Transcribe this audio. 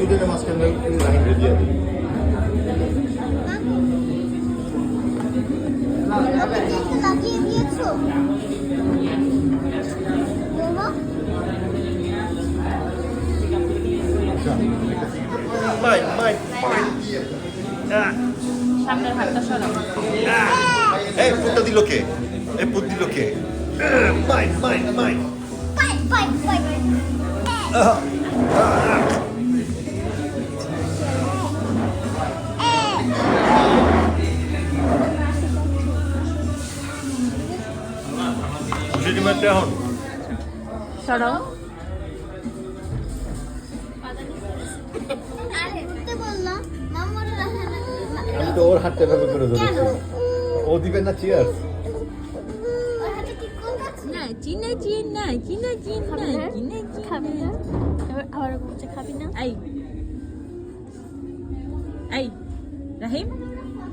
দুজনের মাঝখানে রাহিম রেডিয়া দিই। লাগিয়ে দিয়েছো মাই মাই সামনের হাতটা সরাও। এই পুত্তা দিল কে? এই পুত দিল কে? মাই মাই মাই বাই বাই বাই খুশি মারতে এখন সরাও। আরে উঠতে বললাম মাম্মার রাখা না আমি তো ওর হাতটা এভাবে করে ধরেছি। ও দিবে না চিয়ার্স? ওর হাতে কি কোন আছে না চিনা চিন না চিনা চিন না চিনা চিন খাবি না এবার আবার বলছে খাবি না এই এই রাহিম